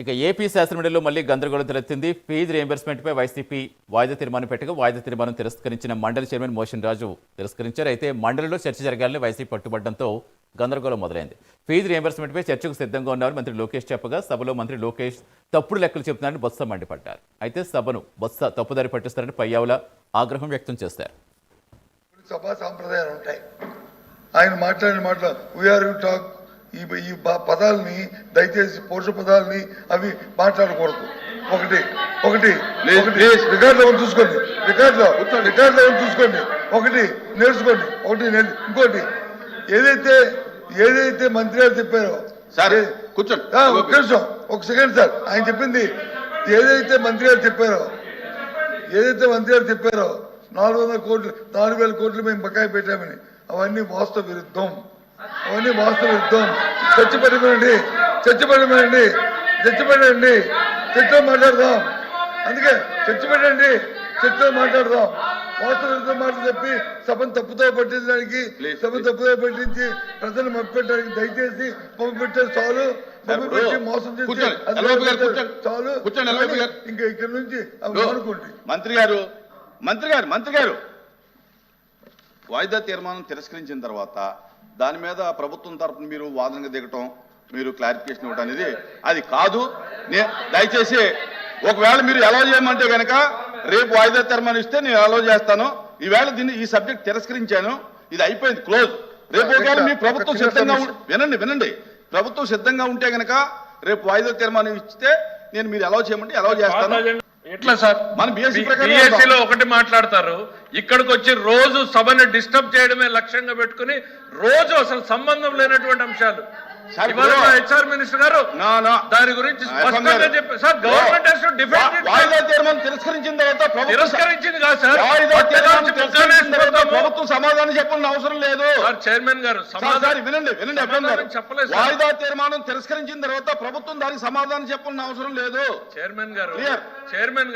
ఇక ఏపీ శాసనమండలిలో మళ్లీ గందరగోళం తలెత్తింది. ఫీజు రియంబర్స్మెంట్పై వైసీపీ వాయిదా తీర్మానం పెట్టగా వాయిదా తీర్మానం తిరస్కరించిన మండలి చైర్మన్ మోషన్ రాజు తిరస్కరించారు. అయితే మండలిలో చర్చ జరగాలని వైసీపీ పట్టుబట్టడంతో గందరగోళం మొదలైంది. ఫీజు రియంబర్స్మెంట్పై చర్చకు సిద్ధంగా ఉన్నారని మంత్రి లోకేష్ చెప్పగా సభలో మంత్రి లోకేష్ తప్పుడు లెక్కలు చెబుతున్నారని బొత్స మండిపడ్డారు. అయితే సభను బొత్స తప్పుదారి పట్టిస్తారని పయ్యావుల ఆగ్రహం వ్యక్తం చేశారు. సభా సాంప్రదాయాలు ఉంటాయి. ఆయన మాట్లాడిన మాటలు వీఆర్ యూ టాక్ ఈ పదాలని దయచేసి పౌరుష పదాలని అవి మాట్లాడకూడదు. ఒకటి రికార్డులో చూసుకోండి, రికార్డులో చూసుకోండి, ఒకటి నేర్చుకోండి, ఇంకోటి ఏదైతే మంత్రి గారు చెప్పారో సరే కూర్చోండి ఒక నిమిషం, ఒక సెకండ్ సార్. ఆయన చెప్పింది ఏదైతే మంత్రి గారు చెప్పారో 400 కోట్లు 4,000 కోట్లు మేము బకాయి పెట్టామని అవన్నీ వాస్తవ విరుద్ధం. చర్చలో మాట్లాడదాం. అందుకే చర్చలో మాట్లాడదాం. వాస్తవ విరుద్ధం మాటలు చెప్పి సభను తప్పుతో పట్టించడానికి పట్టించి ప్రజలు మభ్యపెట్టడానికి దయచేసి మభ్యపెట్టారు చాలు. మభ్యపెట్టి మోసం చేసి చాలు. ఇంకా ఇక్కడ నుంచి అనుకోండి. మంత్రి గారు వాయిదా తీర్మానం తిరస్కరించిన తర్వాత దాని మీద ప్రభుత్వం తరఫున మీరు వాదనగా దిగటం, మీరు క్లారిఫికేషన్ ఇవ్వడం అనేది అది కాదు. దయచేసి ఒకవేళ మీరు అలౌ చేయమంటే కనుక రేపు వాయిదా తీర్మానం ఇస్తే నేను అలౌ చేస్తాను. ఈవేళ ఈ సబ్జెక్ట్ తిరస్కరించాను, ఇది అయిపోయింది, క్లోజ్. రేపు ఒకవేళ మీ ప్రభుత్వం సిద్ధంగా వినండి ప్రభుత్వం సిద్ధంగా ఉంటే కనుక రేపు వాయిదా తీర్మానం ఇస్తే నేను మీరు అలౌ చేయమంటే అలౌ చేస్తాను. ఎట్లా సార్ మన బిఎస్సీలో ఒకటి మాట్లాడతారు, ఇక్కడికి వచ్చి రోజు సభను డిస్టర్బ్ చేయడమే లక్ష్యంగా పెట్టుకుని రోజు అసలు సంబంధం లేనటువంటి అంశాలు. హెచ్ఆర్ మినిస్టర్ గారు దాని గురించి స్పష్టంగా చెప్పారు సార్. గవర్నమెంట్ వాయిదా తీర్మానం తిరస్కరించిన తర్వాత తిరస్కరించింది కాదు సార్, ప్రభుత్వం సమాధానం చెప్పాల్సిన అవసరం లేదు. చైర్మన్ గారు వినండి చెప్పలేదు. వాయిదా తీర్మానం తిరస్కరించిన తర్వాత ప్రభుత్వం దానికి సమాధానం చెప్పాల్సిన అవసరం లేదు. చైర్మన్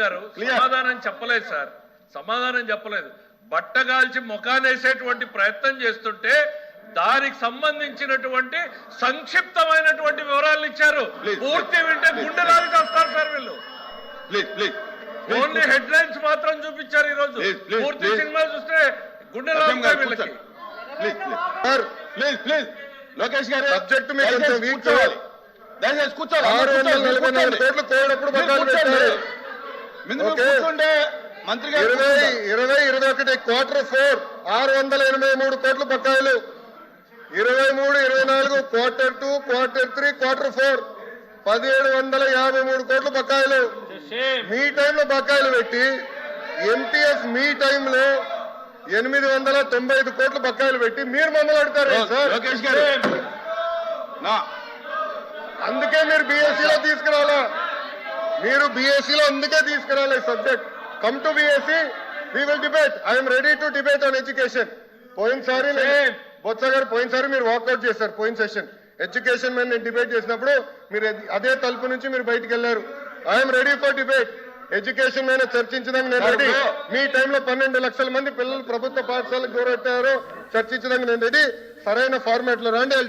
గారు సమాధానం చెప్పలేదు సార్, సమాధానం చెప్పలేదు. బట్టగాల్చి ముఖానేసేటువంటి ప్రయత్నం చేస్తుంటే దానికి సంబంధించినటువంటి సంక్షిప్తమైనటువంటి వివరాలు ఇచ్చారు. పూర్తి వింటే గుండె రాలి వస్తారు సార్ వీళ్ళు. ఓన్లీ హెడ్ లైన్స్ మాత్రం చూపించారు. ఈ రోజు పూర్తి సినిమా చూస్తే గుండె రాలి వీళ్ళకి. లోకేష్ గారు సబ్జెక్ట్ కూర్చోవాలి. దయచేసి కూర్చోండి. మంత్రి గారు 2021 Q4 683 కోట్లు బకాయిలు, 23-24 Q2 Q3 Q4 1753 కోట్లు బకాయిలు. మీ టైంలో బకాయిలు పెట్టి ఎంటీఎస్ మీ టైంలో 895 కోట్లు బకాయిలు పెట్టి మీరు మమ్మల్ని అడుగుతారు సార్. లోకేష్ గారు అందుకే మీరు బీఎస్సీలో తీసుకురావాలా, అందుకే తీసుకురావాలి subject. Come to BSc, we will debate. I'm ready to debate on education. పోయినసారి బొత్స గారు మీరు వాకౌట్ చేశారు. పోయిన సెషన్ ఎడ్యుకేషన్ మీద నేను డిబేట్ చేసినప్పుడు మీరు అదే తలుపు నుంచి మీరు బయటకు వెళ్ళారు. I'm ready for debate. Education మీద చర్చించడానికి నేను రెడీ. మీ టైంలో 12 లక్షల మంది పిల్లలు ప్రభుత్వ పాఠశాలకు దూరం పెట్టారు, చర్చించడానికి నేను రెడీ. సరైన ఫార్మాట్ లో రండి.